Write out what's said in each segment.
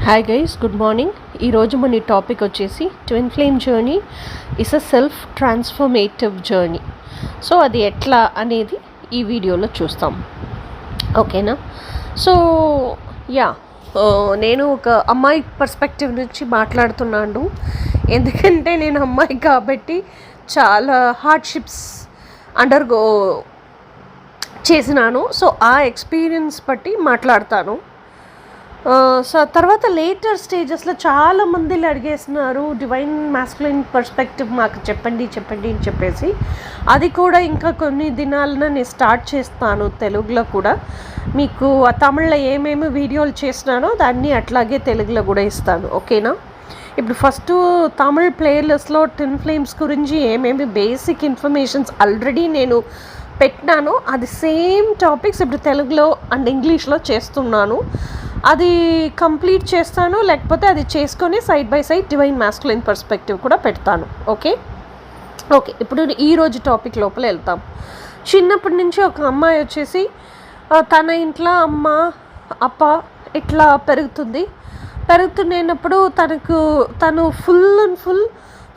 Hi guys, good morning. ఈరోజు మన topic వచ్చేసి twin flame journey is a self transformative journey. So అది ఎట్లా అనేది ఈ వీడియోలో చూస్తాం, ఓకేనా? సో యా, నేను ఒక అమ్మాయి పర్స్పెక్టివ్ నుంచి మాట్లాడుతున్నాను. ఎందుకంటే నేను అమ్మాయి కాబట్టి చాలా హార్డ్షిప్స్ అండర్గో చేసినాను. సో ఆ ఎక్స్పీరియన్స్ బట్టి మాట్లాడతాను. సో తర్వాత లేటర్ స్టేజెస్లో చాలామంది అడిగేస్తున్నారు డివైన్ మాస్కులైన్ పర్స్పెక్టివ్ మాకు చెప్పండి అని చెప్పేసి. అది కూడా ఇంకా కొన్ని దినాలను నేను స్టార్ట్ చేస్తాను తెలుగులో కూడా. మీకు తమిళ్లో ఏమేమి వీడియోలు చేసినానో దాన్ని అట్లాగే తెలుగులో కూడా ఇస్తాను, ఓకేనా? ఇప్పుడు ఫస్ట్ తమిళ్ ప్లేలిస్ట్లో ట్విన్ ఫ్లేమ్స్ గురించి ఏమేమి బేసిక్ ఇన్ఫర్మేషన్స్ ఆల్రెడీ నేను పెట్టినాను. అది సేమ్ టాపిక్స్ ఇప్పుడు తెలుగులో అండ్ ఇంగ్లీష్లో చేస్తున్నాను. అది కంప్లీట్ చేస్తాను, లేకపోతే అది చేసుకొని side by side divine masculine perspective కూడా పెడతాను, ఓకే. ఇప్పుడు ఈరోజు టాపిక్ లోపల వెళ్తాం. చిన్నప్పటి నుంచి ఒక అమ్మాయి వచ్చేసి తన ఇంట్లో అమ్మ అప్ప ఇట్లా పెరుగుతున్నప్పుడు తను full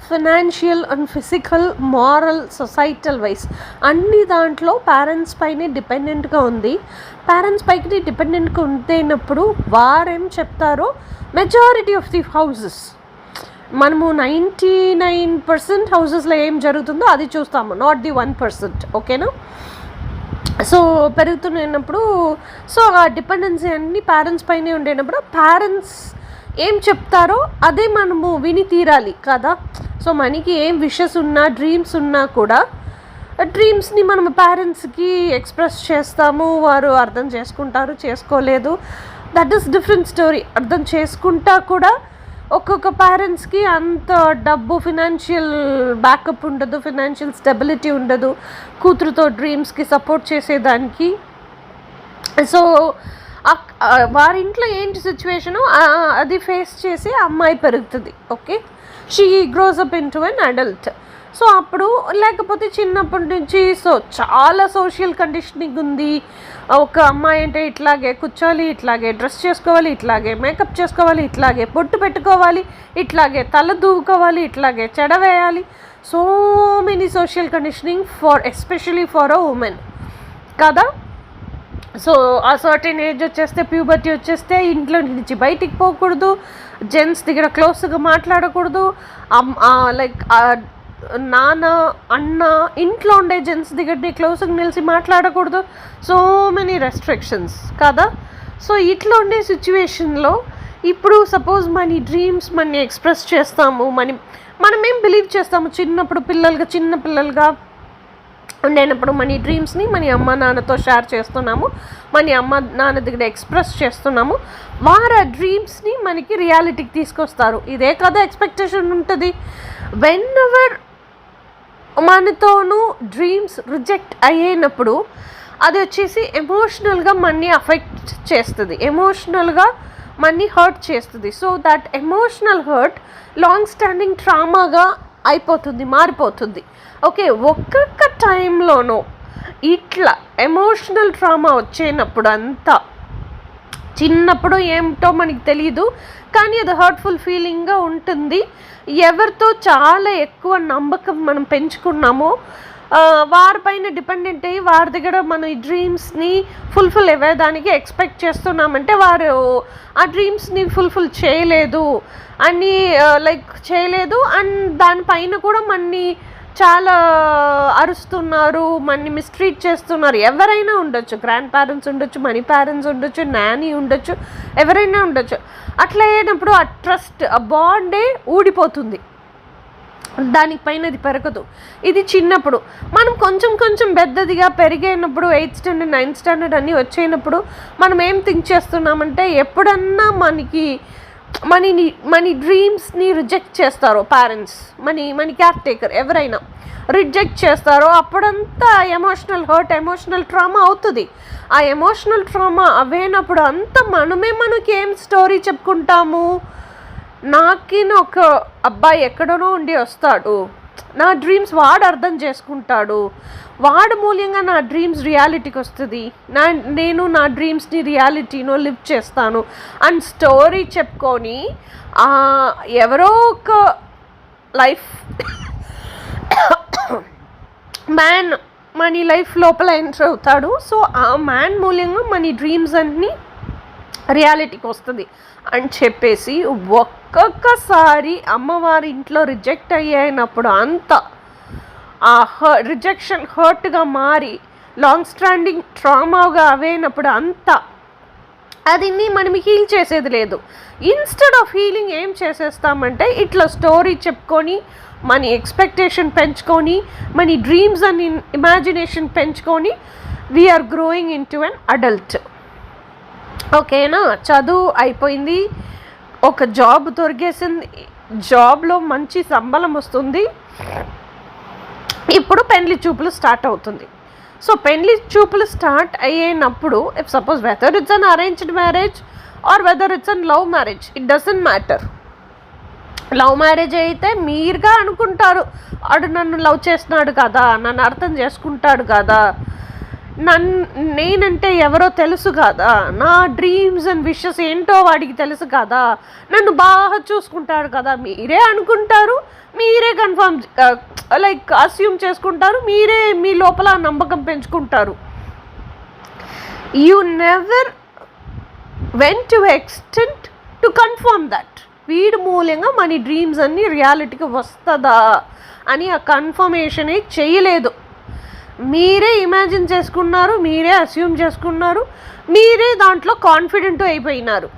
financial and physical, moral, societal wise అన్ని దాంట్లో పేరెంట్స్ పైనే డిపెండెంట్గా ఉంది. పేరెంట్స్ పైకి డిపెండెంట్గా ఉంటేనప్పుడు వారేం చెప్తారో మెజారిటీ ఆఫ్ ది హౌజెస్ మనము 99% హౌజెస్లో ఏం జరుగుతుందో అది చూస్తాము, నాట్ ది 1%, ఓకేనా? సో పెరుగుతున్నప్పుడు సో ఆ డిపెండెన్సీ అన్ని పేరెంట్స్ పైనే ఉండేటప్పుడు పేరెంట్స్ ఏం చెప్తారో అదే మనము విని తీరాలి కదా. సో మనకి ఏం విషెస్ ఉన్నా, డ్రీమ్స్ ఉన్నా కూడా డ్రీమ్స్ని మనం పేరెంట్స్కి ఎక్స్ప్రెస్ చేస్తాము. వారు అర్థం చేసుకుంటారు, చేసుకోలేదు, దట్ ఈస్ డిఫరెంట్ స్టోరీ. అర్థం చేసుకుంటా కూడా ఒక్కొక్క పేరెంట్స్కి అంత డబ్బు, ఫినాన్షియల్ బ్యాకప్ ఉండదు, ఫినాన్షియల్ స్టెబిలిటీ ఉండదు కూతురుతో డ్రీమ్స్కి సపోర్ట్ చేసేదానికి. సో వారింట్లో ఏంటి సిచ్యువేషను అది ఫేస్ చేసి అమ్మాయి పెరుగుతుంది, okay. She gross up in to an adult. So అప్పుడు లేకపోతే చిన్నప్పటి నుంచి సో చాలా సోషల్ కండిషనింగ్ ఉంది. ఒక అమ్మాయి అంటే ఇట్లాగే కూర్చోవాలి, ఇట్లాగే డ్రెస్ చేసుకోవాలి, ఇట్లాగే మేకప్ చేసుకోవాలి, ఇట్లాగే పొట్టు పెట్టుకోవాలి, ఇట్లాగే తల దూవుకోవాలి, ఇట్లాగే చెడవేయాలి. So many social conditioning especially for a women కదా. సో ఆ సర్టెన్ ఏజ్ వచ్చేస్తే, ప్యూబర్టీ వచ్చేస్తే ఇంట్లో నుంచి బయటికి పోకూడదు, జెంట్స్ దగ్గర క్లోజ్గా మాట్లాడకూడదు, లైక్ నాన్న అన్న ఇంట్లో ఉండే జెంట్స్ దగ్గర క్లోజ్గా నిలిచి మాట్లాడకూడదు. సో మెనీ రెస్ట్రిక్షన్స్ కదా. సో ఇట్లా ఉండే సిచ్యువేషన్లో ఇప్పుడు సపోజ్ మన డ్రీమ్స్ మన ఎక్స్ప్రెస్ చేస్తాము, మనం ఏం బిలీవ్ చేస్తాము చిన్న పిల్లలుగా ఉండేటప్పుడు మన డ్రీమ్స్ని మన అమ్మ నాన్నతో షేర్ చేస్తున్నాము, మన అమ్మ నాన్న దగ్గర ఎక్స్ప్రెస్ చేస్తున్నాము. వారు ఆ డ్రీమ్స్ని మనకి రియాలిటీకి తీసుకొస్తారు. ఇదే కదా ఎక్స్పెక్టేషన్ ఉంటుంది. వెన్ ఎవర్ మనతోనూ డ్రీమ్స్ రిజెక్ట్ అయ్యేటప్పుడు అది వచ్చేసి ఎమోషనల్గా మనని అఫెక్ట్ చేస్తుంది, ఎమోషనల్గా మనని హర్ట్ చేస్తుంది. So that emotional hurt long standing ట్రామాగా మారిపోతుంది, ఓకే. ఒక్కొక్క టైంలోనూ ఇట్లా ఎమోషనల్ ట్రామా వచ్చేటప్పుడు అంతా చిన్నప్పుడు ఏమిటో మనకి తెలియదు, కానీ అది హర్ట్ఫుల్ ఫీలింగ్గా ఉంటుంది. ఎవరితో చాలా ఎక్కువ నమ్మకం మనం పెంచుకున్నామో వారిపైన డిపెండెంట్ అయ్యి వారి దగ్గర మన డ్రీమ్స్ని ఫుల్ఫిల్ అయ్యేదానికి ఎక్స్పెక్ట్ చేస్తున్నామంటే వారు ఆ డ్రీమ్స్ని ఫుల్ఫిల్ చేయలేదు అండ్ దానిపైన కూడా మనని చాలా అరుస్తున్నారు, మనని మిస్ట్రీట్ చేస్తున్నారు. ఎవరైనా ఉండొచ్చు, గ్రాండ్ పేరెంట్స్ ఉండొచ్చు, మనీ పేరెంట్స్ ఉండొచ్చు, నానీ ఉండొచ్చు, ఎవరైనా ఉండొచ్చు. అట్లా అయ్యేటప్పుడు ఆ ట్రస్ట్, ఆ బాండే ఊడిపోతుంది, దానిపైన అది పెరగదు. ఇది చిన్నప్పుడు. మనం కొంచెం పెద్దదిగా పెరిగేటప్పుడు 8th స్టాండర్డ్ 9th స్టాండర్డ్ అన్నీ వచ్చేటప్పుడు మనం ఏం థింక్ చేస్తున్నామంటే ఎప్పుడన్నా మన డ్రీమ్స్ని రిజెక్ట్ చేస్తారో పేరెంట్స్, మన కేర్ టేకర్ ఎవరైనా రిజెక్ట్ చేస్తారో అప్పుడంతా ఎమోషనల్ హర్ట్, ఎమోషనల్ ట్రామా అవుతుంది. ఆ ఎమోషనల్ ట్రామా అవేనప్పుడు అంతా మనకి ఏం స్టోరీ చెప్పుకుంటాము. ఒక అబ్బాయి ఎక్కడనో ఉండి వస్తాడు, నా డ్రీమ్స్ వాడు అర్థం చేసుకుంటాడు, వాడు మూల్యంగా నా డ్రీమ్స్ రియాలిటీకి వస్తుంది, నేను నా డ్రీమ్స్ని రియాలిటీలో లివ్ చేస్తాను అని స్టోరీ చెప్పుకొని ఎవరో ఒక లైఫ్ మ్యాన్ మన లైఫ్ లోపల ఎంటర్ అవుతాడు. సో ఆ మ్యాన్ మూల్యంగా మన డ్రీమ్స్ అన్నీ రియాలిటీకి వస్తుంది అని చెప్పేసి ఒక్కొక్కసారి అమ్మవారి ఇంట్లో రిజెక్ట్ అయ్యినప్పుడు అంతా ఆ రిజెక్షన్ హర్ట్గా మారి లాంగ్ స్టాండింగ్ ట్రామాగా అవైనప్పుడు అంతా అది మనం హీల్ చేసేది లేదు. ఇన్స్టెడ్ ఆఫ్ హీలింగ్ ఏం చేసేస్తామంటే ఇట్లా స్టోరీ చెప్పుకొని మన ఎక్స్పెక్టేషన్ పెంచుకొని మన డ్రీమ్స్ అండ్ ఇమాజినేషన్ పెంచుకొని we're growing into an adult. ఓకేనా, చదువు అయిపోయింది, ఒక జాబ్ దొరికేసింది, జాబ్లో మంచి సంబలం వస్తుంది, ఇప్పుడు పెళ్లి చూపులు స్టార్ట్ అవుతుంది. సో పెళ్లి చూపులు స్టార్ట్ అయ్యేటప్పుడు if suppose whether it's an arranged marriage or whether it's an love marriage, it doesn't matter. Love marriage అయితే మీరుగా అనుకుంటారు, వాడు నన్ను లవ్ చేస్తున్నాడు కదా, నన్ను అర్థం చేసుకుంటాడు కదా, నేనంటే ఎవరో తెలుసు కదా, నా డ్రీమ్స్ అండ్ విషెస్ ఏంటో వాడికి తెలుసు కదా, నన్ను బాగా చూసుకుంటాడు కదా, మీరే అనుకుంటారు, మీరే కన్ఫర్మ్ లైక్ అస్యూమ్ చేసుకుంటారు, మీరే మీ లోపల నమ్మకం పెంచుకుంటారు. You never went to extent to confirm that వీడి మూలంగా మన డ్రీమ్స్ అన్నీ రియాలిటీకి వస్తుందా అని ఆ కన్ఫర్మేషనే చేయలేదు. మీరే ఇమాజిన్ చేసుకున్నారు, మీరే అస్యూమ్ చేసుకున్నారు, మీరే దాంట్లో కాన్ఫిడెంట్ అయిపోయినారు.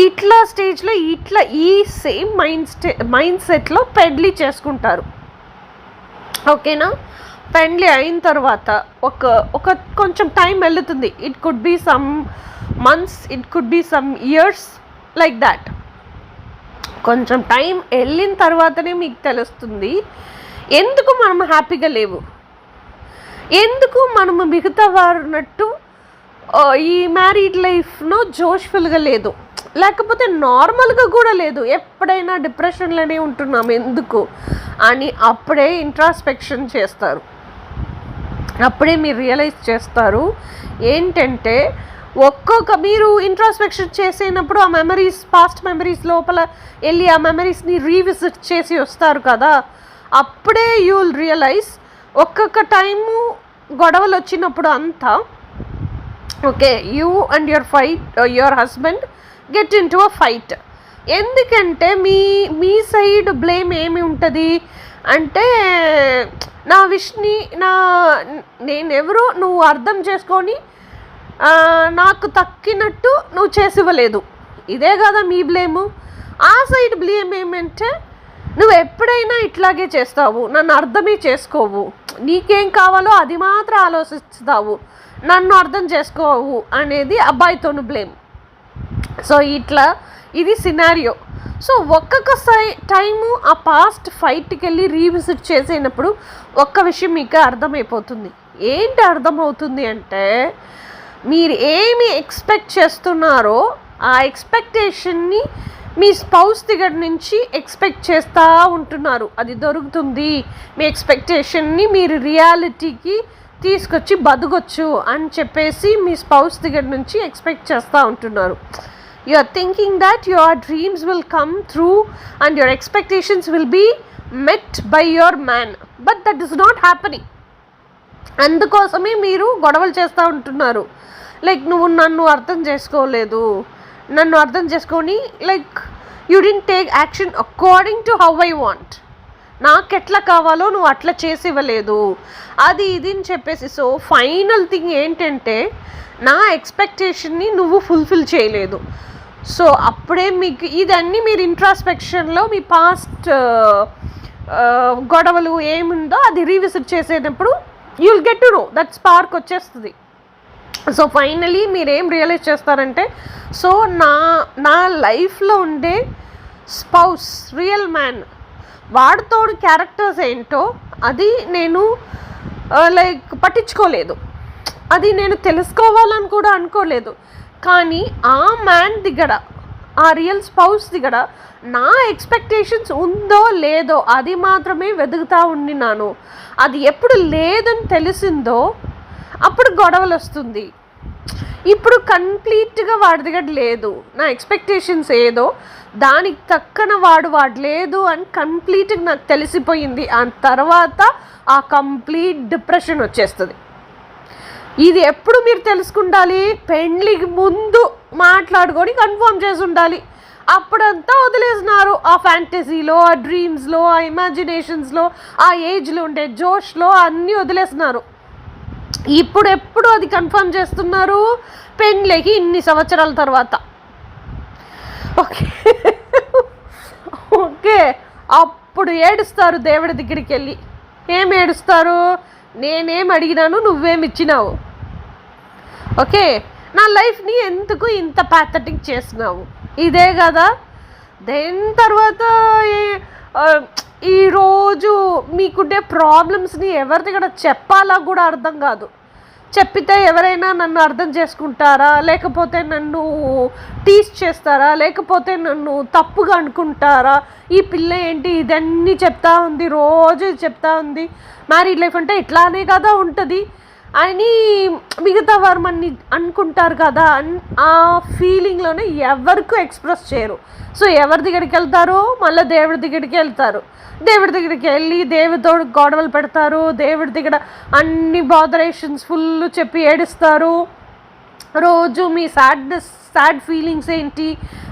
ఇట్లా స్టేజ్లో ఈ సేమ్ మైండ్ సెట్లో పెళ్లి చేసుకుంటారు. ఓకేనా, పెళ్లి అయిన తర్వాత ఒక కొంచెం టైం వెళ్తుంది. It could be some months, it could be some years, like that. కొంచెం టైం వెళ్ళిన తర్వాతనే మీకు తెలుస్తుంది ఎందుకు మనం హ్యాపీగా లేవు, ఎందుకు మనము మిగతా వారినట్టు ఈ మ్యారీడ్ లైఫ్లో జోష్ఫుల్గా లేదు, లేకపోతే నార్మల్గా కూడా లేదు, ఎప్పుడైనా డిప్రెషన్లోనే ఉంటున్నాం ఎందుకు అని అప్పుడే ఇంట్రాస్పెక్షన్ చేస్తారు. అప్పుడే మీరు రియలైజ్ చేస్తారు ఏంటంటే మీరు ఇంట్రాస్పెక్షన్ చేసేటప్పుడు ఆ మెమరీస్, పాస్ట్ మెమరీస్ లోపల వెళ్ళి ఆ మెమరీస్ని రీవిజిట్ చేసి వస్తారు కదా, అప్పుడే యూ విల్ రియలైజ్ ఒక్కొక్క టైము గొడవలు వచ్చినప్పుడు అంతా okay you and your husband get in to a fight. ఎందుకంటే మీ సైడ్ బ్లేమ్ ఏమి ఉంటుంది అంటే నా విష్ని నేనెవరో నువ్వు అర్థం చేసుకొని నాకు తక్కినట్టు నువ్వు చేసివ్వలేదు, ఇదే కదా మీ బ్లేము. ఆ సైడ్ బ్లేమ్ ఏమంటే నువ్వు ఎప్పుడైనా ఇట్లాగే చేస్తావు, నన్ను అర్థమే చేసుకోవు, నీకేం కావాలో అది మాత్రం ఆలోచిస్తావు, నన్ను అర్థం చేసుకోవు అనేది అబ్బాయితోను బ్లేమ్. సో ఇట్లా ఇది సినారియో. సో ఒక్కొక్క టైము ఆ పాస్ట్ ఫైట్కి వెళ్ళి రీవిజిట్ చేసేటప్పుడు ఒక్క విషయం మీకు అర్థమైపోతుంది. ఏంటి అర్థమవుతుంది అంటే మీరు ఏమి ఎక్స్పెక్ట్ చేస్తున్నారో ఆ ఎక్స్పెక్టేషన్ని మీ స్పౌస్ దగ్గర నుంచి ఎక్స్పెక్ట్ చేస్తూ ఉంటున్నారు, అది దొరుకుతుంది, మీ ఎక్స్పెక్టేషన్ని మీరు రియాలిటీకి తీసుకొచ్చి బతకొచ్చు అని చెప్పేసి మీ స్పౌస్ దగ్గర నుంచి ఎక్స్పెక్ట్ చేస్తూ ఉంటున్నారు. You are thinking that your dreams will come true and your expectations will be met by your man, but that is not happening. అందుకోసమే మీరు గొడవలు చేస్తూ ఉంటున్నారు. లైక్ నువ్వు నన్ను అర్థం చేసుకోలేదు, నన్ను అర్థం చేసుకొని like you didn't take action according to how I want, నాకు ఎట్లా కావాలో నువ్వు అట్లా చేసి ఇవ్వలేదు, అది ఇది అని చెప్పేసి. సో ఫైనల్ థింగ్ ఏంటంటే నా ఎక్స్పెక్టేషన్ని నువ్వు ఫుల్ఫిల్ చేయలేదు. సో అప్పుడే మీకు ఇదన్నీ మీరు ఇంట్రాస్పెక్షన్లో మీ పాస్ట్ గొడవలు ఏముందో అది రీవిజిట్ చేసేటప్పుడు you will get to know, that spark వచ్చేస్తుంది. సో ఫైనలీ మీరు ఏం రియలైజ్ చేస్తారంటే సో నా లైఫ్లో ఉండే స్పౌస్ రియల్ మ్యాన్ వాడితోడు క్యారెక్టర్స్ ఏంటో అది నేను లైక్ పట్టించుకోలేదు, అది నేను తెలుసుకోవాలని కూడా అనుకోలేదు. కానీ ఆ మ్యాన్ దగ్గర ఆ రియల్ స్పౌస్ది కూడా నా ఎక్స్పెక్టేషన్స్ ఉందో లేదో అది మాత్రమే వెతుకుతూ ఉండినాను. అది ఎప్పుడు లేదని తెలిసిందో అప్పుడు గొడవలు వస్తుంది. ఇప్పుడు కంప్లీట్గా వాడి దగ్గర లేదు, నా ఎక్స్పెక్టేషన్స్ ఏదో దానికి తక్కన వాడు లేదు అని కంప్లీట్గా నాకు తెలిసిపోయింది. ఆ తర్వాత ఆ కంప్లీట్ డిప్రెషన్ వచ్చేస్తుంది. ఇది ఎప్పుడు మీరు తెలుసుకుండాలి, పెళ్ళికి ముందు మాట్లాడుకొని కన్ఫర్మ్ చేసి ఉండాలి. అప్పుడంతా వదిలేసినారు ఆ ఫ్యాంటసీలో, ఆ డ్రీమ్స్లో, ఆ ఇమాజినేషన్స్లో, ఆ ఏజ్లో ఉండే జోష్లో అన్నీ వదిలేసినారు. ఇప్పుడు ఎప్పుడు అది కన్ఫర్మ్ చేస్తున్నారు పెళ్ళికి ఇన్ని సంవత్సరాల తర్వాత. ఓకే ఓకే అప్పుడు ఏడుస్తారు దేవుడి దగ్గరికి వెళ్ళి. ఏం ఏడుస్తారు, నేనేం అడిగినాను నువ్వేమి ఇచ్చినావు, ఓకే నా లైఫ్ని ఎందుకు ఇంత ప్యాథటిక్ చేసినావు, ఇదే కదా. దెన్ తర్వాత ఈరోజు మీకుండే ప్రాబ్లమ్స్ని ఎవరి దగ్గర చెప్పాలా కూడా అర్థం కాదు. చెప్పితే ఎవరైనా నన్ను అర్థం చేసుకుంటారా, లేకపోతే నన్ను టీస్ చేస్తారా, లేకపోతే నన్ను తప్పుగా అనుకుంటారా, ఈ పిల్ల ఏంటి ఇదన్నీ చెప్తా ఉంది, రోజు చెప్తా ఉంది, మ్యారీడ్ లైఫ్ అంటే ఇట్లానే కదా ఉంటుంది అని మిగతా వారు మన్ని అనుకుంటారు కదా ఆ ఫీలింగ్లోనే ఎవరికి ఎక్స్ప్రెస్ చేయరు. సో ఎవరి దగ్గరికి వెళ్తారు, మళ్ళీ దేవుడి దగ్గరికి వెళ్తారు. దేవుడి దగ్గరికి వెళ్ళి దేవుడితో గొడవలు పెడతారు. దేవుడి దగ్గర అన్ని బాదరేషన్స్ ఫుల్ చెప్పి ఏడుస్తారు. రోజు మీ సాడ్ ఫీలింగ్స్ ఏంటి,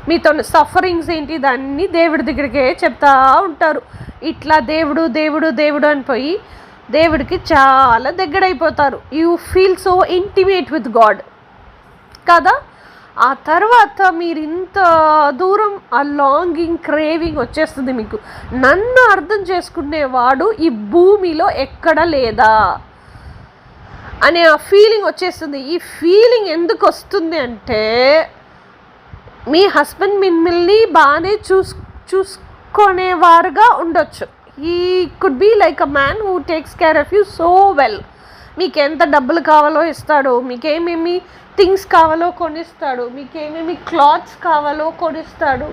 మీతో సఫరింగ్స్ ఏంటి, దాన్ని దేవుడి దగ్గరికే చెప్తా ఉంటారు. ఇట్లా దేవుడు దేవుడు దేవుడు అనిపోయి దేవుడికి చాలా దగ్గరైపోతారు. You feel so intimate with God కదా. ఆ తర్వాత మీరు ఇంత దూరం ఆ లాంగింగ్ క్రేవింగ్ వచ్చేస్తుంది మీకు. నన్ను అర్థం చేసుకునేవాడు ఈ భూమిలో ఎక్కడ లేదా అనే ఆ ఫీలింగ్ వచ్చేస్తుంది. ఈ ఫీలింగ్ ఎందుకు వస్తుంది అంటే మీ హస్బెండ్ మిమ్మల్ని బాగానే చూసుకునేవారుగా ఉండొచ్చు. He could be like a man who takes care of you so well. మీకు ఎంత డబ్బులు కావాలో ఇస్తాడు, మీకేమేమి థింగ్స్ కావాలో కొనిస్తాడు, మీకేమేమి క్లాత్స్ కావాలో కొనిస్తాడు,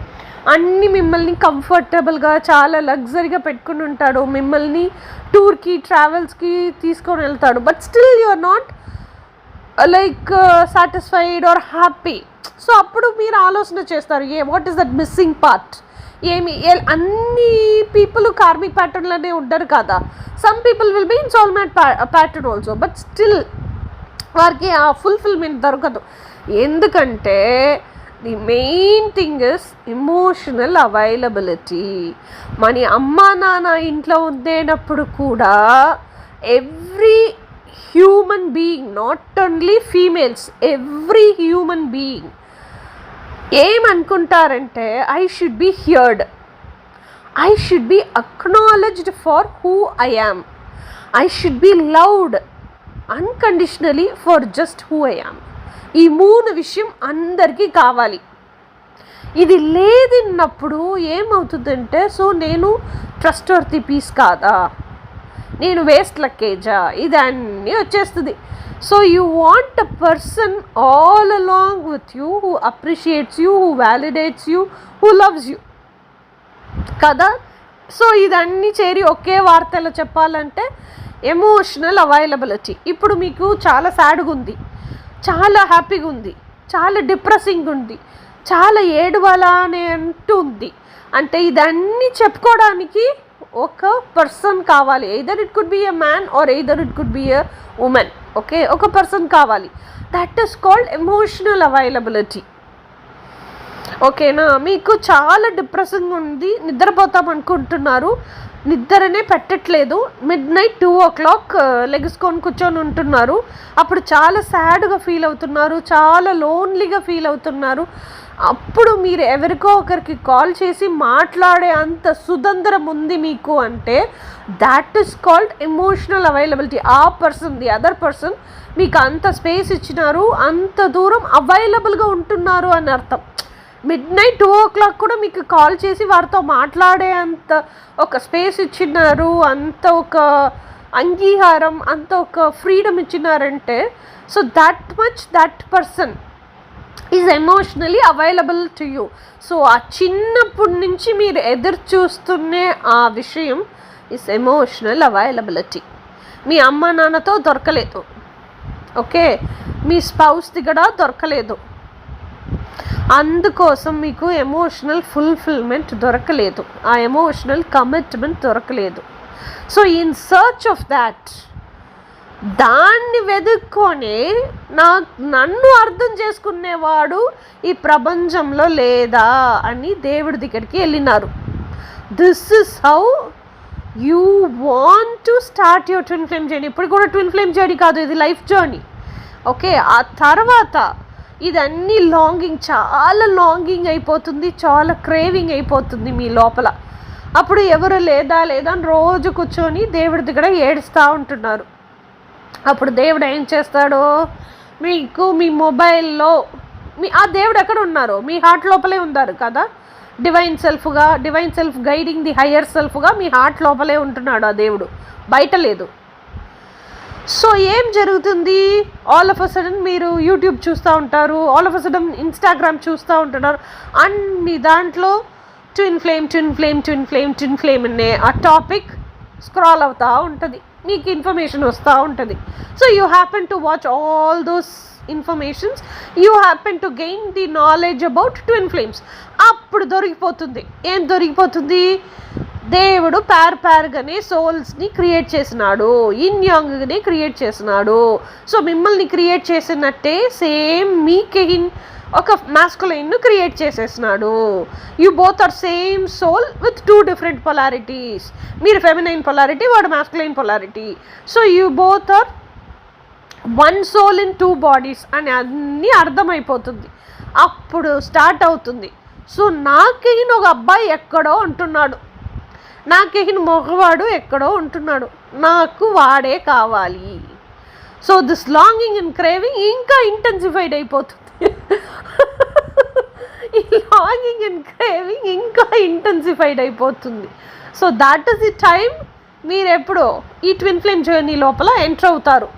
అన్నీ మిమ్మల్ని కంఫర్టబుల్గా చాలా లగ్జరీగా పెట్టుకుని ఉంటాడు, మిమ్మల్ని టూర్కి ట్రావెల్స్కి తీసుకొని వెళ్తాడు. But still you are not like satisfied or happy. So అప్పుడు మీరు ఆలోచన చేస్తారు, what is that missing part. అన్ని పీపుల్ కార్మిక్ ప్యాటర్న్లోనే ఉండరు కదా. Some people will be in soulmate pattern also, but still వారికి ఆ ఫుల్ఫిల్మెంట్ దొరకదు. ఎందుకంటే the main thing is emotional availability. మన అమ్మ నాన్న ఇంట్లో ఉండేటప్పుడు కూడా every human being, not only females, every human being ఏమనుకుంటారంటే I should be heard, I should be acknowledged for who I am, I should be loved unconditionally for just who I am. ఈ మూడు విషయం అందరికీ కావాలి. ఇది లేదన్నప్పుడు ఏమవుతుందంటే, so నేను trust worthy piece కాదా, నేను వేస్ట్ లక్కేజా, ఇదన్నీ వచ్చేస్తుంది. So you want a person all along with you who appreciates you, who validates you, who loves you కదా. సో ఇదన్నీ చేరి ఒకే వార్తలో చెప్పాలంటే ఎమోషనల్ అవైలబిలిటీ. ఇప్పుడు మీకు చాలా సాడ్గా ఉంది, చాలా హ్యాపీగా ఉంది, చాలా డిప్రెసింగ్ ఉంది, చాలా ఏడవలా అని అంటుంది అంటే ఇదన్నీ చెప్పుకోవడానికి ఒక పర్సన్ కావాలి. Either it could be a man or either it could be a woman. Okay, ఒక పర్సన్ కావాలి. That is called emotional availability. ఓకేనా. మీకు చాలా డిప్రెసింగ్ ఉంది, నిద్రపోతాం అనుకుంటున్నారు, నిద్రనే పెట్టట్లేదు, మిడ్నైట్ 2 o'clock లెగుసుకొని కూర్చొని ఉంటున్నారు, అప్పుడు చాలా సాడ్గా ఫీల్ అవుతున్నారు, చాలా లోన్లీగా ఫీల్ అవుతున్నారు. అప్పుడు మీరు ఎవరికో ఒకరికి కాల్ చేసి మాట్లాడే అంత సుతంత్రం ఉంది మీకు అంటే that is called emotional availability. ఆ పర్సన్, ది అదర్ పర్సన్ మీకు అంత స్పేస్ ఇచ్చినారు, అంత దూరం అవైలబుల్గా ఉంటున్నారు అని అర్థం. మిడ్నైట్ 2 o'clock కూడా మీకు కాల్ చేసి వారితో మాట్లాడే అంత ఒక స్పేస్ ఇచ్చినారు, అంత ఒక అంగీకారం, అంత ఒక ఫ్రీడమ్ ఇచ్చినారంటే so that much that person is emotionally available to you. So ఆ చిన్నప్పటి నుంచి మీరు ఎదురు చూస్తున్నే ఆ విషయం ఈజ్ ఎమోషనల్ అవైలబిలిటీ. మీ అమ్మ నాన్నతో దొరకలేదు, ఓకే, మీ స్పౌస్ది కూడా దొరకలేదు, అందుకోసం మీకు ఎమోషనల్ ఫుల్ఫిల్మెంట్ దొరకలేదు, ఆ ఎమోషనల్ కమిట్మెంట్ దొరకలేదు. So in search of that, దాన్ని వెతుక్కొని నన్ను అర్థం చేసుకునేవాడు ఈ ప్రపంచంలో లేదా అని దేవుడి దగ్గరికి వెళ్ళినారు. This is how you want to start your twin flame journey. ఇప్పుడు కూడా ట్విన్ ఫ్లేమ్ జర్నీ కాదు, ఇది లైఫ్ జర్నీ, ఓకే. ఆ తర్వాత ఇదన్నీ లాంగింగ్, చాలా లాంగింగ్ అయిపోతుంది, చాలా క్రేవింగ్ అయిపోతుంది మీ లోపల. అప్పుడు ఎవరు లేదా అని రోజు కూర్చొని దేవుడి దగ్గర ఏడుస్తూ ఉంటున్నారు. అప్పుడు దేవుడు ఏం చేస్తాడు, మీకు మీ మొబైల్లో ఆ దేవుడు ఎక్కడ ఉన్నారు, మీ హార్ట్ లోపలే ఉన్నారు కదా, divine self guiding the higher సెల్ఫ్గా మీ హార్ట్ లోపలే ఉంటున్నాడు ఆ దేవుడు, బయట లేదు. సో ఏం జరుగుతుంది, ఆల్ ఆఫ్ అ సడన్ మీరు యూట్యూబ్ చూస్తూ ఉంటారు, all of a sudden Instagram చూస్తూ ఉంటున్నారు, అన్ని దాంట్లో ట్విన్ ఫ్లేమ్ అనే ఆ టాపిక్ స్క్రాల్ అవుతూ ఉంటుంది, మీకు ఇన్ఫర్మేషన్ వస్తూ ఉంటుంది. So you happen to watch all those informations, you happen to gain the knowledge about twin flames. అప్పుడు దొరికిపోతుంది, ఏం దొరికిపోతుంది, దేవుడు ప్యార్గానే సోల్స్ని క్రియేట్ చేసినాడు, ఇన్ యాంగ్గానే క్రియేట్ చేసినాడు. సో మిమ్మల్ని క్రియేట్ చేసినట్టే సేమ్ మీకెయిన్ ఒక మాస్కులైన్ను క్రియేట్ చేసేసినాడు. You both are same soul with 2 different polarities. మీరు ఫెమినైన్ పొలారిటీ, వాడు masculine polarity. So you both are 1 soul in 2 bodies అని అన్నీ అర్థమైపోతుంది. అప్పుడు స్టార్ట్ అవుతుంది. సో నాకెయిన్ ఒక అబ్బాయి ఎక్కడో ఉంటున్నాడు, నాకెయిన్ మగవాడు ఎక్కడో ఉంటున్నాడు, నాకు వాడే కావాలి. So this longing and craving ఇంకా ఇంటెన్సిఫైడ్ అయిపోతుంది. ఈ లాంగింగ్ అండ్ క్రేవింగ్ ఇంకా ఇంటెన్సిఫైడ్ అయిపోతుంది. So that is the time మీరు ఎప్పుడో ఈ ట్విన్ ఫ్లేమ్ జర్నీ లోపల ఎంటర్ అవుతారు.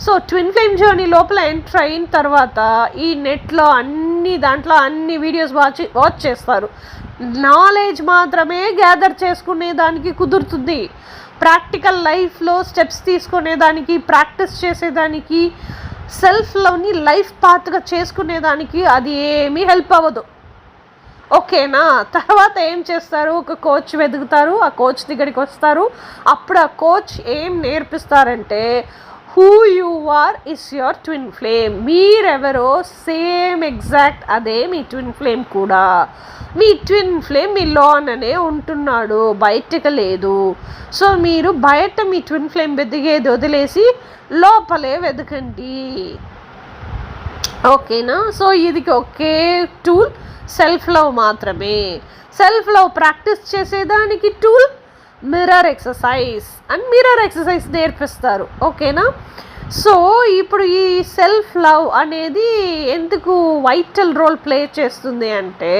సో ట్విన్ ఫ్లేమ్ జర్నీ లోపల ఎంటర్ అయిన తర్వాత ఈ నెట్లో దాంట్లో అన్ని వీడియోస్ వాచ్ చేస్తారు. నాలెడ్జ్ మాత్రమే గ్యాదర్ చేసుకునేదానికి కుదురుతుంది. ప్రాక్టికల్ లైఫ్లో స్టెప్స్ తీసుకునేదానికి, ప్రాక్టీస్ చేసేదానికి, సెల్ఫ్ లవ్ని లైఫ్ పాత్గా చేసుకునేదానికి అది ఏమీ హెల్ప్ అవ్వదు, ఓకేనా. తర్వాత ఏం చేస్తారు, ఒక కోచ్ వెతుకుతారు, ఆ కోచ్ దగ్గరికి వస్తారు. అప్పుడు ఆ కోచ్ ఏం నేర్పిస్తారంటే, who you are is your twin flame. మీరెవరో సేమ్ ఎగ్జాక్ట్ అదే మీ ట్విన్ ఫ్లేమ్ కూడా. మీ ట్విన్ ఫ్లేమ్ మీ లోననే ఉంటున్నాడు, బయటకు లేదు. సో మీరు బయట మీ ట్విన్ ఫ్లేమ్ వెతికేది వదిలేసి లోపలే వెతకండి, ఓకేనా. సో ఇది ఒకే టూల్, సెల్ఫ్ లవ్ మాత్రమే. సెల్ఫ్ లవ్ ప్రాక్టీస్ చేసేదానికి tool mirror exercise and mirror exercise నేర్పిస్తారు, ఓకేనా. సో ఇప్పుడు ఈ సెల్ఫ్ లవ్ అనేది ఎందుకు వైటల్ రోల్ ప్లే చేస్తుంది అంటే,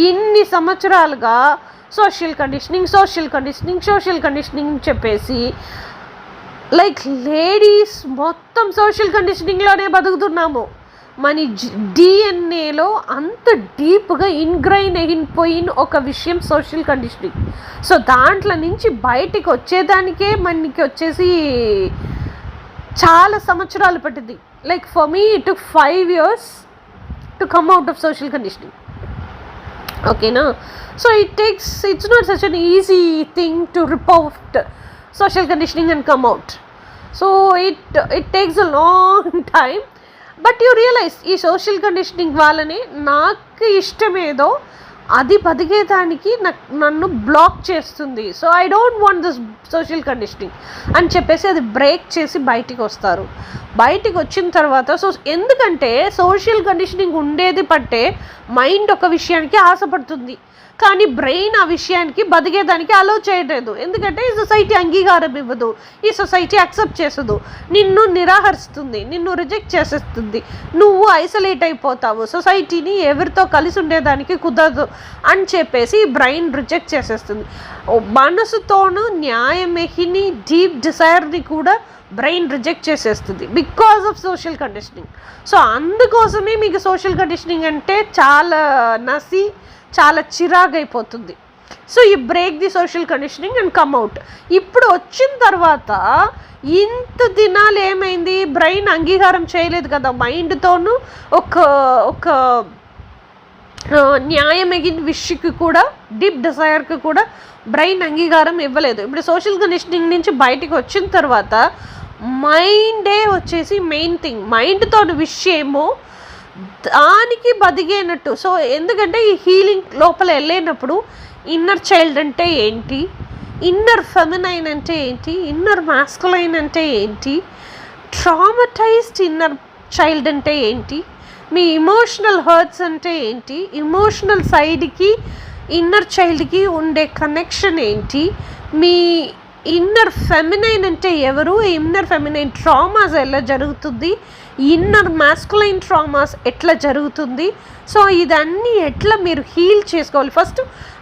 ఇన్ని సంవత్సరాలుగా సోషల్ కండిషనింగ్ చెప్పేసి లైక్ లేడీస్ మొత్తం సోషల్ కండిషనింగ్లోనే బతుకుతున్నాము. మన డిఎన్ఏలో అంత డీప్గా ఇన్గ్రైన్ అయిపోయిన ఒక విషయం సోషల్ కండిషనింగ్. సో దాంట్లో నుంచి బయటికి వచ్చేదానికే మనకి వచ్చేసి చాలా సంవత్సరాలు పట్టింది. Like for me it took 5 years to come out of social conditioning, ఓకేనా. So it's not such an easy thing to rip out social conditioning and come out. So it takes a long time. But you realise ఈ social conditioning వాళ్ళని నాకు ఇష్టమేదో అది బతికేదానికి నన్ను block చేస్తుంది. So I don't want this social conditioning అని చెప్పేసి అది బ్రేక్ చేసి బయటికి వస్తారు. బయటికి వచ్చిన తర్వాత ఎందుకంటే సోషల్ కండిషనింగ్ ఉండేది పట్టే మైండ్ ఒక విషయానికి ఆశపడుతుంది, కానీ బ్రెయిన్ ఆ విషయానికి బతికేదానికి అలో చేయలేదు. ఎందుకంటే ఈ సొసైటీ అంగీకారం ఇవ్వదు, ఈ సొసైటీ యాక్సెప్ట్ చేసదు, నిన్ను నిరాకరిస్తుంది, నిన్ను రిజెక్ట్ చేసేస్తుంది, నువ్వు ఐసోలేట్ అయిపోతావు, సొసైటీని ఎవరితో కలిసి ఉండేదానికి కుదరదు, అని చెప్పేసి బ్రెయిన్ రిజెక్ట్ చేసేస్తుంది. మనసుతోనూ న్యాయమేహిని డీప్ డిజైర్ని కూడా బ్రెయిన్ రిజెక్ట్ చేసేస్తుంది because of social conditioning. So అందుకోసమే మీకు సోషల్ కండిషనింగ్ అంటే చాలా చాలా చిరాగైపోతుంది. సో ఈ break the social conditioning and come out. ఇప్పుడు వచ్చిన తర్వాత ఇంత దినాలు ఏమైంది, బ్రెయిన్ అంగీకారం చేయలేదు కదా మైండ్తోనూ ఒక న్యాయమగిన విషయకి కూడా, డీప్ డిజైర్కి కూడా బ్రెయిన్ అంగీకారం ఇవ్వలేదు. ఇప్పుడు సోషల్ కండిషనింగ్ నుంచి బయటికి వచ్చిన తర్వాత మైండే వచ్చేసి మెయిన్ థింగ్. మైండ్తో విషయమో దానికి బదిగేనట్టు. సో ఎందుకంటే ఈ హీలింగ్ లోపల వెళ్ళేటప్పుడు ఇన్నర్ చైల్డ్ అంటే ఏంటి, ఇన్నర్ ఫెమినైన్ అంటే ఏంటి, ఇన్నర్ మాస్కులైన్ అంటే ఏంటి, ట్రామటైజ్డ్ ఇన్నర్ చైల్డ్ అంటే ఏంటి, మీ ఇమోషనల్ హర్ట్స్ అంటే ఏంటి, ఇమోషనల్ సైడ్కి ఇన్నర్ చైల్డ్కి ఉండే కనెక్షన్ ఏంటి, మీ ఇన్నర్ ఫెమినైన్ అంటే ఎవరు, ఇన్నర్ ఫెమినైన్ ట్రామాస్ ఎలా జరుగుతుంది, ఇన్నర్ మాస్కులైన్ ట్రామాస్ ఎట్లా జరుగుతుంది. సో ఇదన్నీ ఎట్లా మీరు హీల్ చేసుకోవాలి. ఫస్ట్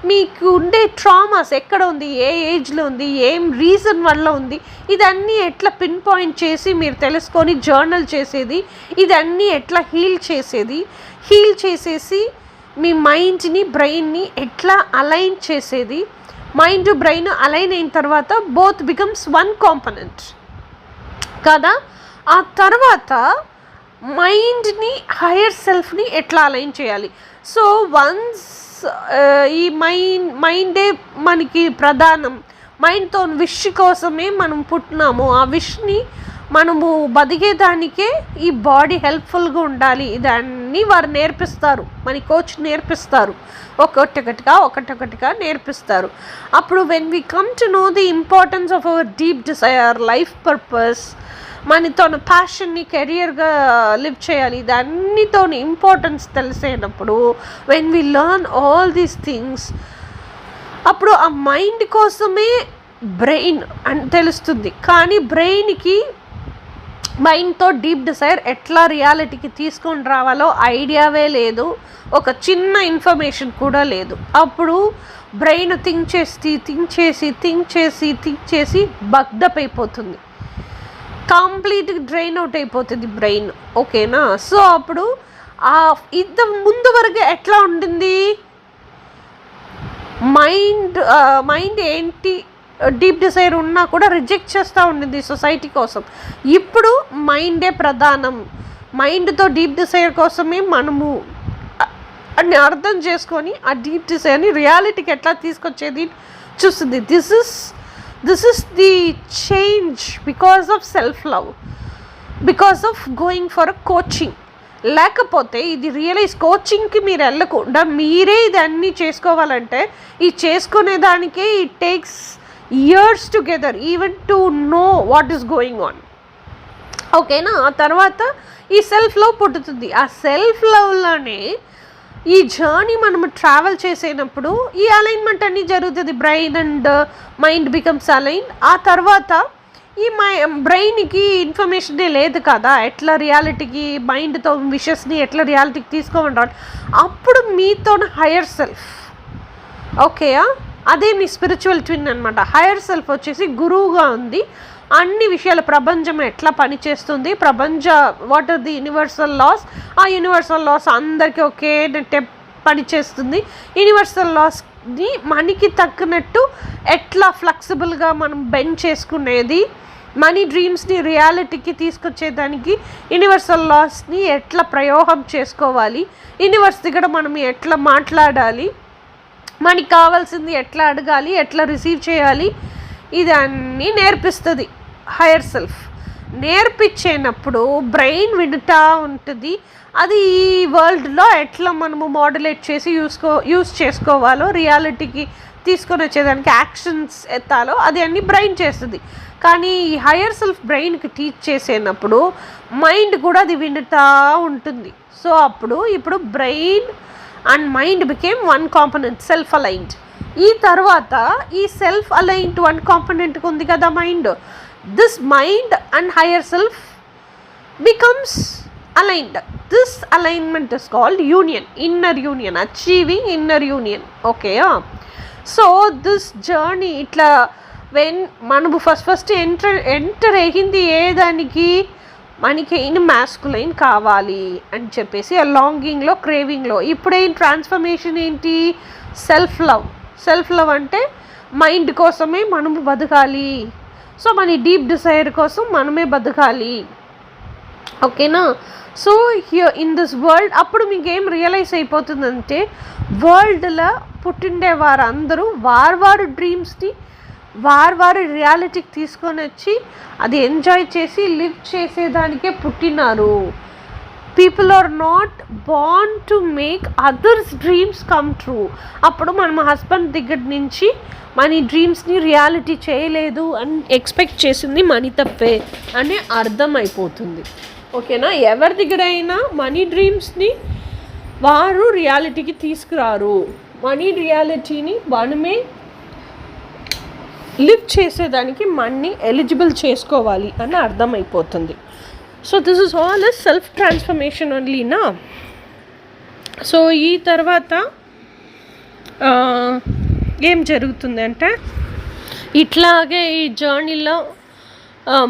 మీకు ఉండే ట్రామాస్ ఎక్కడ ఉంది, ఏ ఏజ్లో ఉంది, ఏం రీజన్ వల్ల ఉంది, ఇదన్నీ ఎట్లా పిన్ పాయింట్ చేసి మీరు తెలుసుకొని జర్నల్ చేసేది, ఇదన్నీ ఎట్లా హీల్ చేసేసి మీ మైండ్ని బ్రెయిన్ని ఎట్లా అలైన్ చేసేది. మైండ్ బ్రెయిన్ అలైన్ అయిన తర్వాత బోత్ బికమ్స్ వన్ కాంపనెంట్ కదా. ఆ తర్వాత మైండ్ని హయ్యర్ సెల్ఫ్ని ఎట్లా అలైన్ చేయాలి. సో వన్స్ ఈ మైండే మనకి ప్రధానం, మైండ్తో విష్ కోసమే మనం పుట్టినాము, ఆ విష్ని మనము బతికేదానికే ఈ బాడీ హెల్ప్ఫుల్గా ఉండాలి. ఇదన్నీ వారు నేర్పిస్తారు, మన కోచ్ నేర్పిస్తారు, ఒకటొకటిగా నేర్పిస్తారు. అప్పుడు when we come to know the importance of our deep desire, life purpose, మనతో ప్యాషన్ని కెరియర్గా లివ్ చేయాలి, ఇదన్నితో ఇంపార్టెన్స్ తెలిసేటప్పుడు when we learn all these things, అప్పుడు ఆ మైండ్ కోసమే బ్రెయిన్ అని తెలుస్తుంది. కానీ బ్రెయిన్కి మైండ్తో డీప్ డిజైర్ ఎట్లా రియాలిటీకి తీసుకొని రావాలో ఐడియావే లేదు, ఒక చిన్న ఇన్ఫర్మేషన్ కూడా లేదు. అప్పుడు బ్రెయిన్ థింక్ చేసి బగ్డప్ అయిపోతుంది, కంప్లీట్గా డ్రైన్ అవుట్ అయిపోతుంది బ్రెయిన్. ఓకేనా. సో అప్పుడు ఇంత ముందు వరకు ఎట్లా ఉండింది, మైండ్ ఏంటి డీప్ డిజైర్ ఉన్నా కూడా రిజెక్ట్ చేస్తూ ఉండింది సొసైటీ కోసం. ఇప్పుడు మైండే ప్రధానం, మైండ్తో డీప్ డిజైర్ కోసమే మనము అని అర్థం చేసుకొని ఆ డీప్ డిజైర్ని రియాలిటీకి ఎట్లా తీసుకొచ్చేది చూస్తుంది. This is the change because of self love, because of going for a coaching. లేకపోతే ఇది రియలైజ్ కోచింగ్కి మీరు వెళ్ళకుండా మీరే ఇది అన్నీ చేసుకోవాలంటే ఈ చేసుకునేదానికే it takes years together even to know what is going on. ఓకేనా. ఆ తర్వాత ఈ సెల్ఫ్ లవ్ పుట్టుతుంది. ఆ సెల్ఫ్ లవ్లోనే ఈ జర్నీ మనము ట్రావెల్ చేసేటప్పుడు ఈ అలైన్మెంట్ అన్నీ జరుగుతుంది, brain and mind becomes align. ఆ తర్వాత ఈ బ్రెయిన్కి ఇన్ఫర్మేషనే లేదు కదా ఎట్లా రియాలిటీకి మైండ్తో విషెస్ని ఎట్లా రియాలిటీకి తీసుకోమంటారు. అప్పుడు మీతో హయ్యర్ సెల్ఫ్, ఓకేయా, అదే మీ స్పిరిచువల్ ట్విన్ అనమాట. హయ్యర్ సెల్ఫ్ వచ్చేసి గురువుగా ఉంది, అన్ని విషయాలు ప్రపంచం ఎట్లా పనిచేస్తుంది, what are the universal laws, ఆ యూనివర్సల్ లాస్ అందరికీ ఒకే పనిచేస్తుంది. యూనివర్సల్ లాస్ని మనకి తగ్గినట్టు ఎట్లా ఫ్లెక్సిబుల్గా మనం బెండ్ చేసుకునేది, మనీ డ్రీమ్స్ని రియాలిటీకి తీసుకొచ్చేదానికి యూనివర్సల్ లాస్ని ఎట్లా ప్రయోగం చేసుకోవాలి, యూనివర్స్ దగ్గర మనం ఎట్లా మాట్లాడాలి, మనకి కావాల్సింది ఎట్లా అడగాలి, ఎట్లా రిసీవ్ చేయాలి, ఇదన్నీ నేర్పిస్తుంది హయ్యర్ సెల్ఫ్. నేర్పించేటప్పుడు బ్రెయిన్ వింటూ ఉంటుంది, అది ఈ వరల్డ్లో ఎట్లా మనము మోడ్యులేట్ చేసి యూస్ చేసుకోవాలో, రియాలిటీకి తీసుకొని వచ్చేదానికి యాక్షన్స్ ఎత్తాలో అది అన్నీ బ్రెయిన్ చేస్తుంది. కానీ ఈ హయ్యర్ సెల్ఫ్ బ్రెయిన్కి టీచ్ చేసేటప్పుడు మైండ్ కూడా అది వింటూ ఉంటుంది. సో ఇప్పుడు brain and mind became one component, self aligned. ఈ తర్వాత ఈ సెల్ఫ్ అలైన్డ్ వన్ కాంపనెంట్కి ఉంది కదా mind, this mind and higher self becomes aligned. This alignment is called union, inner union, achieving inner union. Okay, so this journey itla when manu first enter అయ్యింది ఏదానికి, మనకి అయిన masculine కావాలి అని చెప్పేసి ఆ లాంగింగ్లో, క్రేవింగ్లో. ఇప్పుడేం ట్రాన్స్ఫర్మేషన్ ఏంటి? సెల్ఫ్ లవ్ అంటే మైండ్ కోసమే మనము బతకాలి. సో మన డీప్ డిజైర్ కోసం మనమే బతకాలి. ఓకేనా? So here in this world అప్పుడు మీకు ఏం రియలైజ్ అయిపోతుందంటే, వరల్డ్లో పుట్టిండే వారందరూ వారు డ్రీమ్స్ని వారు రియాలిటీకి తీసుకొని వచ్చి అది ఎంజాయ్ చేసి లివ్ చేసేదానికే పుట్టినారు. People are not born to make others dreams come true. అప్పుడు మనం హస్బెండ్ దగ్గర నుంచి మన డ్రీమ్స్ని రియాలిటీ చేయలేదు అని ఎక్స్పెక్ట్ చేసింది మనీ తప్పే అని అర్థమైపోతుంది. ఓకేనా? ఎవరి దగ్గర అయినా మనీ డ్రీమ్స్ని వారు రియాలిటీకి తీసుకురారు. మనీ రియాలిటీని మనమే లివ్ చేసేదానికి మనీ ఎలిజిబుల్ చేసుకోవాలి అని అర్థమైపోతుంది. So this is all is self transformation ఓన్లీనా. సో ఈ తర్వాత ఏం జరుగుతుందంటే, ఇట్లాగే ఈ జర్నీలో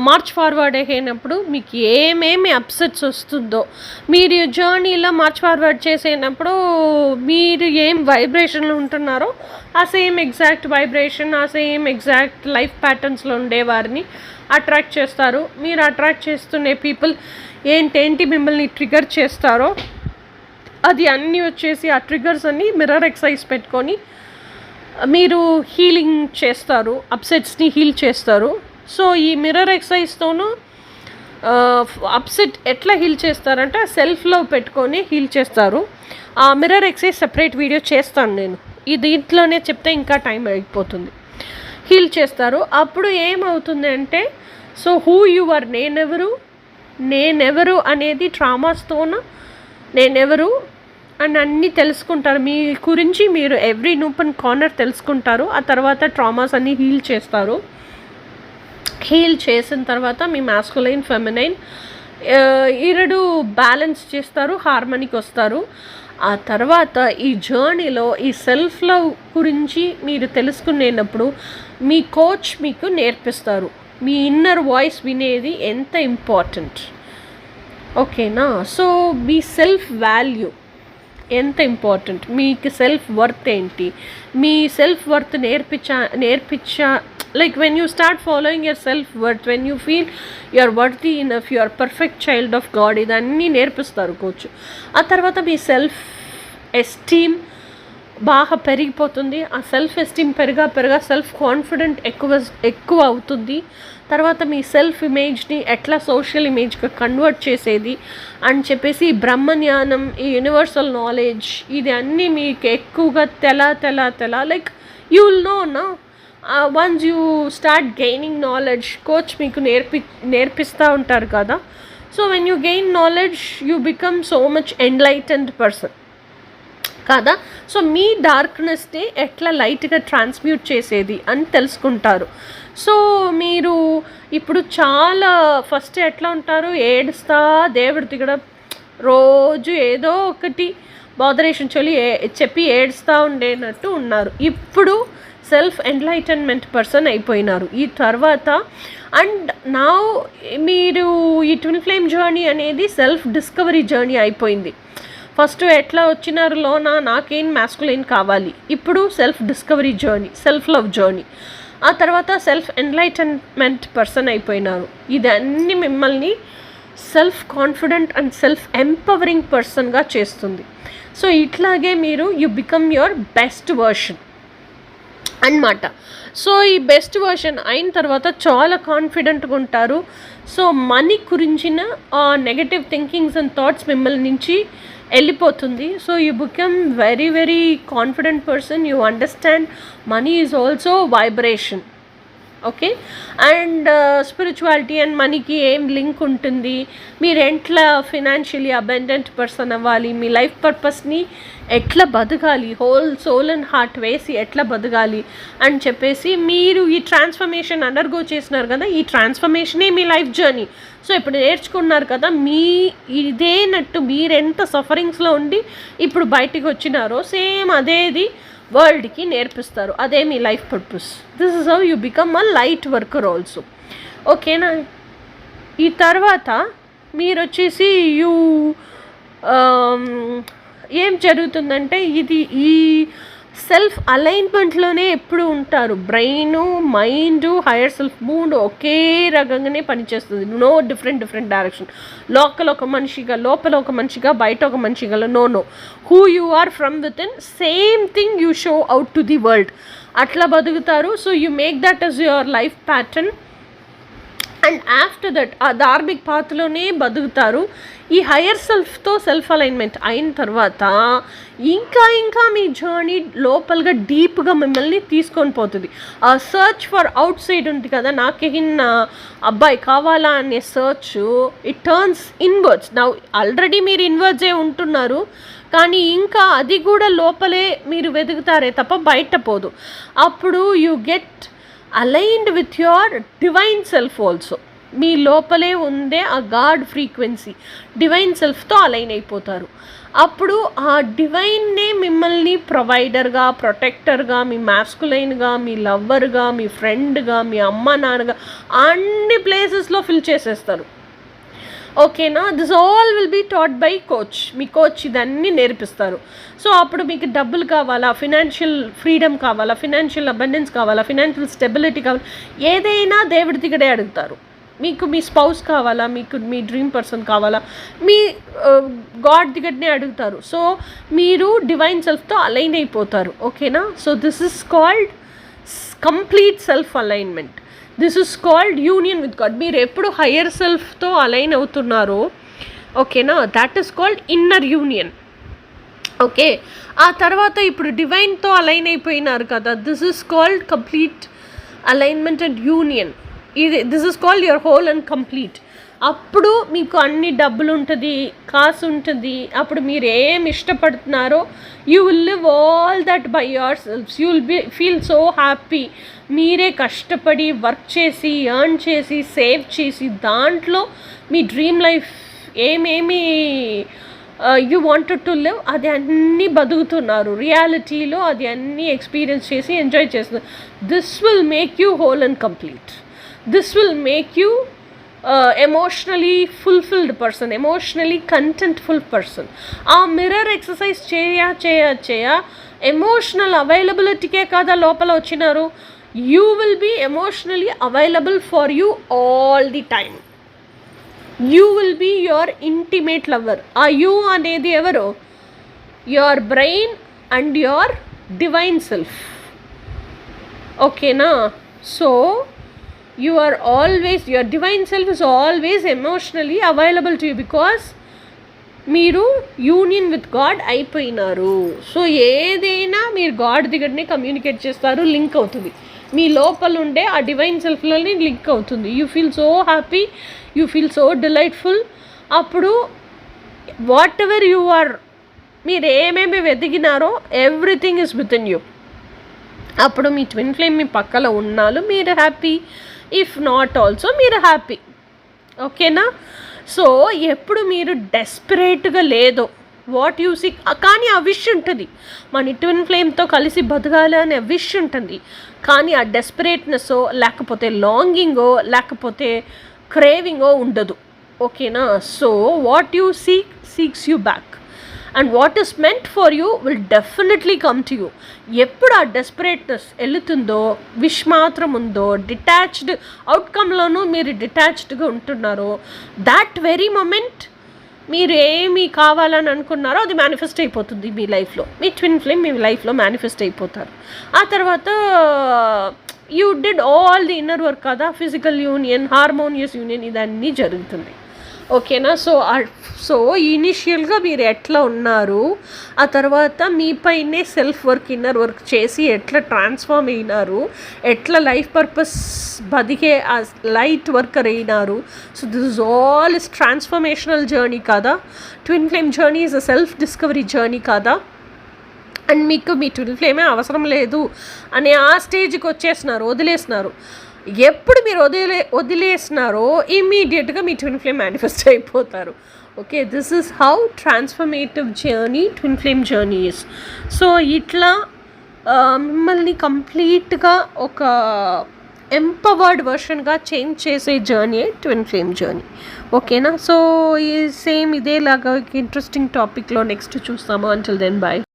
మార్చ్ ఫార్వర్డ్ అయినప్పుడు మీకు ఏమేమి అప్సెట్స్ వస్తుందో, మీరు జర్నీలో మార్చ్ ఫార్వర్డ్ చేసేటప్పుడు మీరు ఏం వైబ్రేషన్లో ఉంటున్నారో ఆ సేమ్ ఎగ్జాక్ట్ వైబ్రేషన్, ఆ సేమ్ ఎగ్జాక్ట్ లైఫ్ ప్యాటర్న్స్లో ఉండేవారిని అట్రాక్ట్ చేస్తారు. మీరు అట్రాక్ట్ చేస్తున్న పీపుల్ ఏంటేంటి మిమ్మల్ని ట్రిగర్ చేస్తారో అది అన్నీ వచ్చేసి ఆ ట్రిగర్స్ అన్నీ మిర్రర్ ఎక్సర్సైజ్ పెట్టుకొని మీరు హీలింగ్ చేస్తారు, అప్సెట్స్ని హీల్ చేస్తారు. సో ఈ మిర్రర్ ఎక్సర్సైజ్తోనూ అప్సెట్ ఎట్లా హీల్ చేస్తారంటే సెల్ఫ్ లవ్ పెట్టుకొని హీల్ చేస్తారు. ఆ మిర్రర్ ఎక్సర్సైజ్ సెపరేట్ వీడియో చేస్తాను నేను, ఈ దీంట్లోనే చెప్తే ఇంకా టైం అయిపోతుంది. హీల్ చేస్తారు. అప్పుడు ఏమవుతుంది అంటే, సో హూ యు ఆర్, నేనెవరు అనేది ట్రామాస్తోన నేనెవరు అని అన్నీ తెలుసుకుంటారు. మీ గురించి మీరు ఎవ్రీ నూప్ అండ్ కార్నర్ తెలుసుకుంటారు. ఆ తర్వాత ట్రామాస్ అన్నీ హీల్ చేస్తారు. హీల్ చేసిన తర్వాత మీ మాస్కులైన్, ఫెమినైన్ ఈరడు బ్యాలెన్స్ చేస్తారు, హార్మోనికి వస్తారు. ఆ తర్వాత ఈ జర్నీలో ఈ సెల్ఫ్ లవ్ గురించి మీరు తెలుసుకునేటప్పుడు మీ కోచ్ మీకు నేర్పిస్తారు మీ ఇన్నర్ వాయిస్ వినేది ఎంత ఇంపార్టెంట్. ఓకేనా? సో మీ సెల్ఫ్ వాల్యూ ఎంత ఇంపార్టెంట్, మీకు సెల్ఫ్ వర్త్ ఏంటి, మీ సెల్ఫ్ వర్త్ నేర్పించా like when you start following your self worth, when you feel you are worthy enough, you are perfect child of God, ఇదన్నీ నేర్పిస్తారు కోచ్. ఆ తర్వాత మీ సెల్ఫ్ ఎస్టీమ్ బాగా పెరిగిపోతుంది. ఆ సెల్ఫ్ ఎస్టీమ్ పెరగా సెల్ఫ్ కాన్ఫిడెంట్ ఎక్కువ అవుతుంది. తర్వాత మీ సెల్ఫ్ ఇమేజ్ని ఎట్లా సోషల్ ఇమేజ్గా కన్వర్ట్ చేసేది అని చెప్పేసి బ్రహ్మజ్ఞానం, ఈ యూనివర్సల్ నాలెడ్జ్, ఇది అన్నీ మీకు ఎక్కువగా తెల లైక్ యూ విల్ నో నా once you start gaining knowledge, coach మీకు నేర్పిస్తూ ఉంటారు కదా. So when you gain knowledge you become so much enlightened person కదా. సో మీ డార్క్నెస్ని ఎట్లా లైట్గా ట్రాన్స్మ్యూట్ చేసేది అని తెలుసుకుంటారు. సో మీరు ఇప్పుడు చాలా ఫస్ట్ ఎట్లా ఉంటారు, ఏడుస్తా దేవుడి దగ్గర రోజు ఏదో ఒకటి బోధరేషన్ చెప్పి ఏడుస్తూ ఉండేనట్టు ఉన్నారు. ఇప్పుడు సెల్ఫ్ ఎన్లైటన్మెంట్ పర్సన్ అయిపోయినారు ఈ తర్వాత. అండ్ నా మీరు ఈ ట్విన్ ఫ్లేమ్ జర్నీ అనేది సెల్ఫ్ డిస్కవరీ జర్నీ అయిపోయింది. ఫస్ట్ ఎట్లా వచ్చినారు లోన నాకేం మాస్కులైన్ కావాలి, ఇప్పుడు self discovery journey, self love journey. ఆ తర్వాత సెల్ఫ్ ఎన్లైటన్మెంట్ పర్సన్ అయిపోయినారు. ఇదన్నీ మిమ్మల్ని self confident and self empowering పర్సన్గా చేస్తుంది. సో ఇట్లాగే మీరు you become your best version అన్నమాట. సో ఈ బెస్ట్ వర్షన్ అయిన తర్వాత చాలా కాన్ఫిడెంట్గా ఉంటారు. సో మనీ గురించిన నెగటివ్ థింకింగ్స్ అండ్ థాట్స్ మిమ్మల్ని నుంచి వెళ్ళిపోతుంది. So you become very very confident person. You understand money is also vibration. Okay. And spirituality and మనీకి ఏం లింక్ ఉంటుంది, మీరు ఎట్లా ఫినాన్షియలీ అబెండెంట్ పర్సన్ అవ్వాలి, మీ లైఫ్ పర్పస్ని ఎట్లా బతకాలి, హోల్ సోల్ అండ్ హార్ట్ వేసి ఎట్లా బతకాలి అని చెప్పేసి మీరు ఈ ట్రాన్స్ఫర్మేషన్ అండర్గో చేసినారు కదా, ఈ ట్రాన్స్ఫర్మేషనే మీ లైఫ్ జర్నీ. సో ఇప్పుడు నేర్చుకున్నారు కదా, ఇదేనట్టు మీరు ఎంత సఫరింగ్స్లో ఉండి ఇప్పుడు బయటికి వచ్చినారో సేమ్ అదేది వరల్డ్కి నేర్పిస్తారు. అదే మీ life purpose. This is how you become a light worker also. ఓకేనా. ఈ తర్వాత మీరు వచ్చేసి ఏం జరుగుతుందంటే ఈ సెల్ఫ్ అలైన్మెంట్లోనే ఎప్పుడు ఉంటారు. బ్రెయిన్, మైండ్, హైయర్ సెల్ఫ్ మూడు ఒకే రకంగానే పనిచేస్తుంది. No different direction. లోపల ఒక మనిషిగా బయట ఒక మనిషిగా no who you are from within same thing you show out to the world. అట్లా బతుకుతారు. So you make that as your life pattern. And after that ఆ ధార్మిక్ పాత్రలోనే బతుకుతారు. ఈ హయ్యర్ సెల్ఫ్తో సెల్ఫ్ అలైన్మెంట్ అయిన తర్వాత ఇంకా మీ జర్నీ లోపలగా డీప్గా మిమ్మల్ని తీసుకొని పోతుంది. ఆ సర్చ్ ఫర్ అవుట్ సైడ్ ఉంది కదా, నాకేనా అబ్బాయి కావాలా అనే సర్చ్, ఇట్ టర్న్స్ ఇన్వర్డ్స్. నా ఆల్రెడీ మీరు ఇన్వర్డ్సే ఉంటున్నారు, కానీ ఇంకా అది కూడా లోపలే మీరు వెతుకుతారే తప్ప బయట పోదు. అప్పుడు you get aligned with your divine self also. మీ లోపలే ఉండే ఆ గాడ్ ఫ్రీక్వెన్సీ డివైన్ సెల్ఫ్తో అలైన్ అయిపోతారు. అప్పుడు ఆ డివైన్నే మిమ్మల్ని ప్రొవైడర్గా, ప్రొటెక్టర్గా, మీ మాస్కులైన్గా, మీ లవ్వర్గా, మీ ఫ్రెండ్గా, మీ అమ్మ నాన్నగా అన్ని ప్లేసెస్లో ఫిల్ చేసేస్తారు. ఓకేనా. This all will be taught by coach. మీ కోచ్ ఇదన్నీ నేర్పిస్తారు. సో అప్పుడు మీకు డబ్బులు కావాలా, ఫినాన్షియల్ ఫ్రీడమ్ కావాలా, ఫినాన్షియల్ అబండెన్స్ కావాలా, ఫినాన్షియల్ స్టెబిలిటీ కావాలా, ఏదైనా దేవుడి దగ్గరే అడుగుతారు. మీకు మీ స్పౌస్ కావాలా, మీకు మీ డ్రీమ్ పర్సన్ కావాలా, మీ గాడ్ దగ్గరనే అడుగుతారు. సో మీరు డివైన్ సెల్ఫ్తో అలైన్ అయిపోతారు. ఓకేనా. So this is called complete self alignment. This is called union with God. మీరు ఎప్పుడు హయ్యర్ సెల్ఫ్తో అలైన్ అవుతున్నారో, ఓకేనా, that is called inner union. Okay. ఆ తర్వాత ఇప్పుడు డివైన్తో అలైన్ అయిపోయినారు కదా, this is called complete alignment and union. This is called your whole and complete. అప్పుడు మీకు అన్ని డబ్బులు ఉంటుంది, కాసు ఉంటుంది. అప్పుడు మీరు ఏం ఇష్టపడుతున్నారో you will live all that by your selfs. You will feel so happy. మీరే కష్టపడి వర్క్ చేసి ఎర్న్ చేసి సేవ్ చేసి దాంట్లో మీ డ్రీమ్ లైఫ్ ఏమేమి యూ వాంటెడ్ టు లివ్ అది అన్నీ బతుకుతున్నారు. రియాలిటీలో అది అన్నీ ఎక్స్పీరియన్స్ చేసి ఎంజాయ్ చేస్తున్నారు. This will make you whole and complete. This will make you emotionally fulfilled person, emotionally contentful person. ఆ మిర్రర్ ఎక్సర్సైజ్ చేయ ఎమోషనల్ అవైలబిలిటీకే కదా లోపల వచ్చినారు. You will be emotionally available for you all the time. You will be your intimate lover. ఆ you అనేది ఎవరు? Your brain and your divine self. ఓకేనా. So you are always, your divine self is always emotionally available to you because మీరు union with God అయిపోయినారు. So ఏదైనా మీరు God దగ్గరనే communicate చేస్తారు, లింక్ అవుతుంది. మీ లోపల ఉండే ఆ డివైన్ సెల్ఫ్లోనే లింక్ అవుతుంది. You feel so happy, you feel so delightful. అప్పుడు వాట్ ఎవర్ యూ ఆర్, మీరు ఏమేమి వెతికినారో everything is within you. అప్పుడు మీ ట్విన్ ఫ్లేమ్ మీ పక్కలో ఉన్నాళ్ళు, మీరు హ్యాపీ. ఇఫ్ నాట్ ఆల్సో మీరు హ్యాపీ. ఓకేనా. సో ఎప్పుడు మీరు డెస్పరేట్గా లేదో వాట్ యూ సీ, కానీ ఆ విష్ ఉంటుంది. మన ట్విన్ ఫ్లేమ్తో కలిసి బతకాలి అనే విష్ ఉంటుంది. కానీ ఆ డెస్పరేట్నెస్సో లేకపోతే లాంగింగో లేకపోతే క్రేవింగో ఉండదు. ఓకేనా. So what you seeks you back and what is meant for you will definitely come to you. ఎప్పుడు ఆ డెస్పరేట్నెస్ వెళుతుందో, విష్ మాత్రం ఉందో, డిటాచ్డ్ అవుట్కమ్లోనూ మీరు డిటాచ్డ్గా ఉంటున్నారో, దాట్ వెరీ మొమెంట్ మీరు ఏమి కావాలని అనుకున్నారో అది మేనిఫెస్ట్ అయిపోతుంది మీ లైఫ్లో. మీ ట్విన్ ఫ్లేమ్ మీ లైఫ్లో మేనిఫెస్ట్ అయిపోతారు. ఆ తర్వాత you did all the inner work kada, physical union, harmonious union, idannii jarugutundi. ఓకేనా. సో ఇనీషియల్గా మీరు ఎట్లా ఉన్నారు, ఆ తర్వాత మీపైనే సెల్ఫ్ వర్క్, ఇన్నర్ వర్క్ చేసి ఎట్లా ట్రాన్స్ఫార్మ్ అయినారు, ఎట్లా లైఫ్ పర్పస్ బతికే ఆ లైట్ వర్కర్ అయినారు. So this is all is transformational journey కదా. Twin flame journey is a self discovery journey కదా. అండ్ మీకు మీ ట్విన్ ఫ్లేమే అవసరం లేదు అనే ఆ స్టేజ్కి వదిలేసినారు. ఎప్పుడు మీరు వదిలేసినారో ఇమ్మీడియట్గా మీ ట్విన్ ఫ్లేమ్ మేనిఫెస్ట్ అయిపోతారు. Okay, this is how transformative journey twin flame journey is. So ఇట్లా మిమ్మల్ని కంప్లీట్గా ఒక ఎంపవర్డ్ వర్షన్గా చేంజ్ చేసే జర్నీ ట్విన్ ఫ్లేమ్ జర్నీ. ఓకేనా. సో ఈ సేమ్ ఇదేలాగా ఇంట్రెస్టింగ్ టాపిక్లో నెక్స్ట్ చూస్తాము. Until then by.